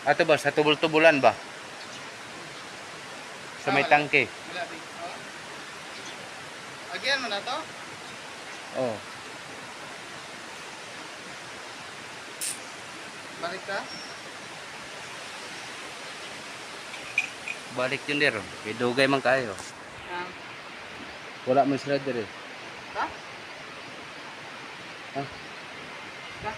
Ato ba sa tubol-tubulan ba? Sa may tangke. Wala di. Agyan mo na to? Oh. Balik ka? Balik yun der. Kay dugay man kayo. Wala man sila der. Ha? Ha? Ha?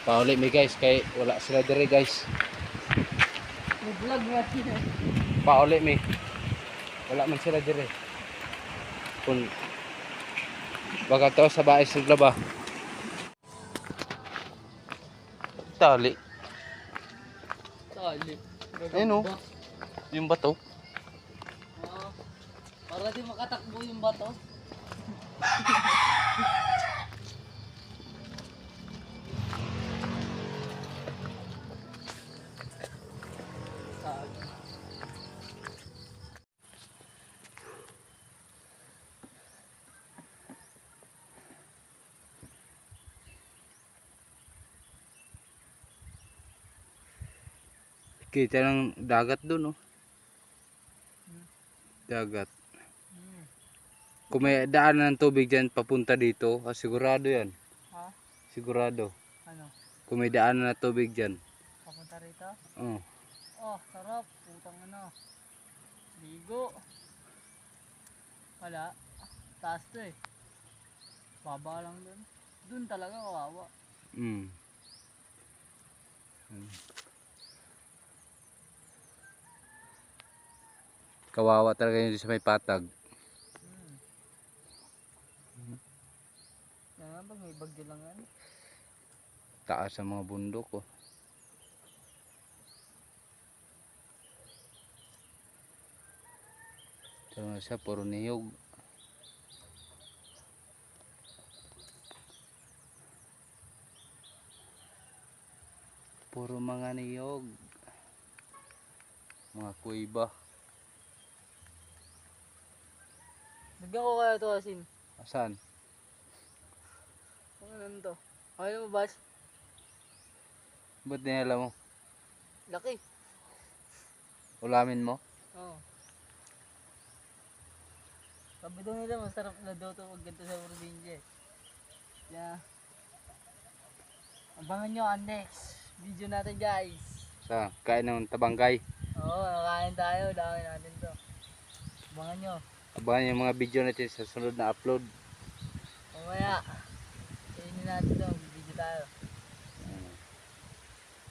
Pauli mi guys kay wala sila der guys. Vlog mo din. Pauli mi. Wala man sila der. Kung baka to sa bahay sigla ba? Tali. Tali. Ayun oh. Yung bato. Para di makatakbo yung bato. Kita ng dagat doon oh. Dagat. Kung may daan ng tubig dyan papunta dito, sigurado yan. Ha? Sigurado. Ano? Kung may daan na tubig dyan. Papunta rito? Oh. Oh, sarap. Putang ano. Ligo. Wala. Taas to eh. Baba lang dun. Dun talaga kawawa. Mm. Kawawa talaga yun sa may patag. Yan pag may bagyo lang yan. Taas sa mga bundok oh. So siya puro niyog. Puro mga niyog. Mga kuiba. Bigyan ko kaya ito asin. Asan? Ano to? Ano mo Bas? Ba't dinala mo? Laki. Ulamin mo? Oo. Sabi daw nila masarap na daw ito pag ganito sa probinsya eh. Kaya abangan nyo ang next video natin guys. Sa kain ng tabanggay. Oo, nakain tayo. Dami natin to. Abangan nyo. Abangan yung mga video natin sa sunod na upload. Mamaya. Kainin natin to. Video tayo.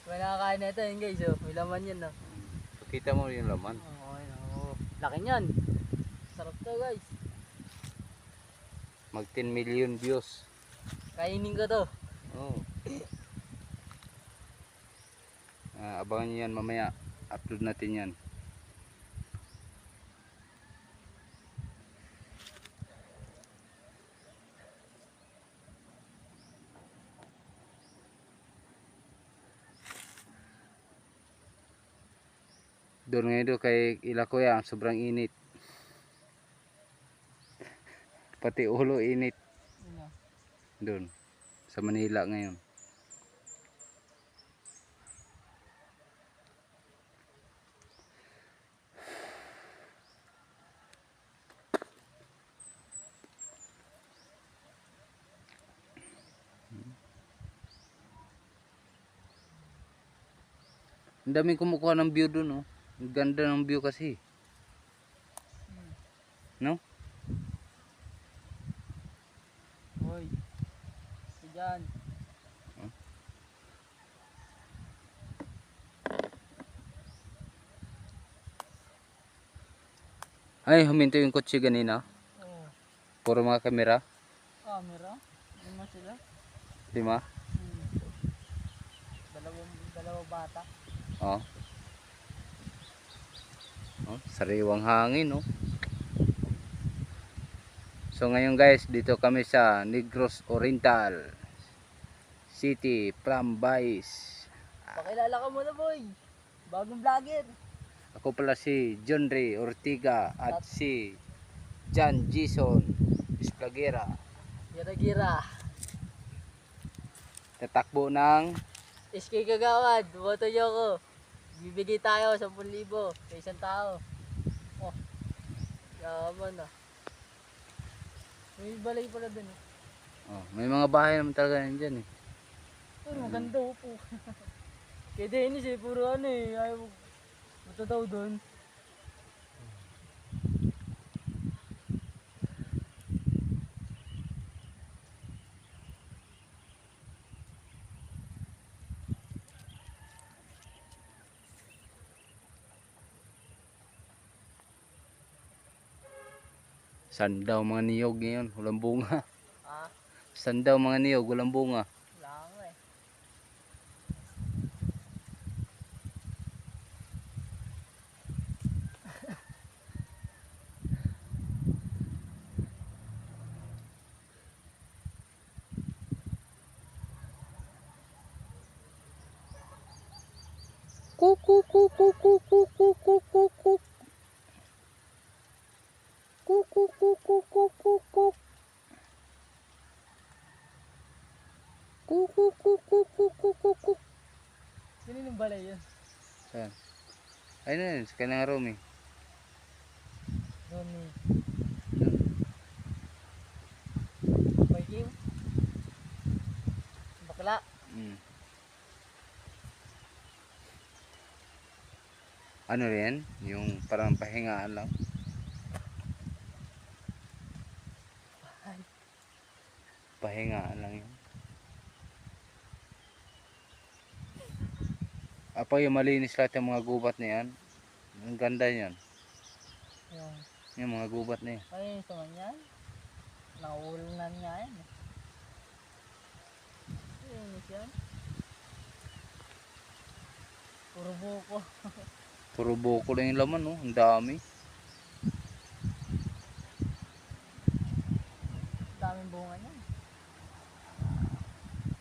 Kung nakakain na ito yun guys. Oh. May laman yan no. Pakita mo yung laman. Oo. Laki nyan. Sarap to guys. Mag 10 million views. Kainin ko to. Oh. Abangan nyo yan mamaya. Upload natin yan. Doon ngayon doon kay Ilakuya, sobrang init. Pati ulo init. Ano? Doon. Sa Manila ngayon. Ang daming kumukuha ng view doon oh. Ang ganda ng view kasi. No? Hoy. Diyan. Ay, huminto yung kotse ganina. Oo. Puro mga kamera. Camera. Ano sila? 5. Dalawang bata. Oh. Oh, sariwang hangin oh. So ngayon guys, dito kami sa Negros Oriental City, Plambais. Pakilala ka muna boy. Bagong vlogger. Ako pala si John Ray Ortiga at si John Jason Esplagera. Gira-gira. Tatakbo ng SK Kagawad, boto niyo ako. Bibigay tayo 10,000 sa isang tao. Oh, yaman ah. May balay pala dun eh. Oh, may mga bahay naman talaga yan dyan eh. Pero maganda po. Kaya Dennis eh, puro ano eh. Ayaw, punta daw dun. Saan daw mga niyog ngayon? Walang bunga. Ah, Saan daw mga niyog? Walang bunga. wala nga eh. Kuku kuku kuku kuku kuku. Kuku kuku kuku kuku. Kuku kuku kuku kuku. Sino yung balay yun? Saan? Ayun na yun, sa kanyang room eh. Romy. Boy Kim? Bakla? Mm. Ano rin? Yung parang pahingaan lang. Pahingaan lang yun. Apa yung malinis lahat yung mga gubat na yan. Ang ganda yan. Yung, Yung mga gubat na yan. ano yung naman yan? Nauulan nga yan eh. Inis yan. Puro buko. Puro buko lang yung laman, no? Ang dami. Daming bunga niyan.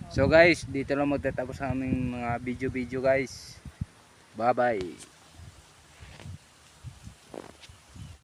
So guys, dito lang magtatapos ang aming mga video guys. Bye bye.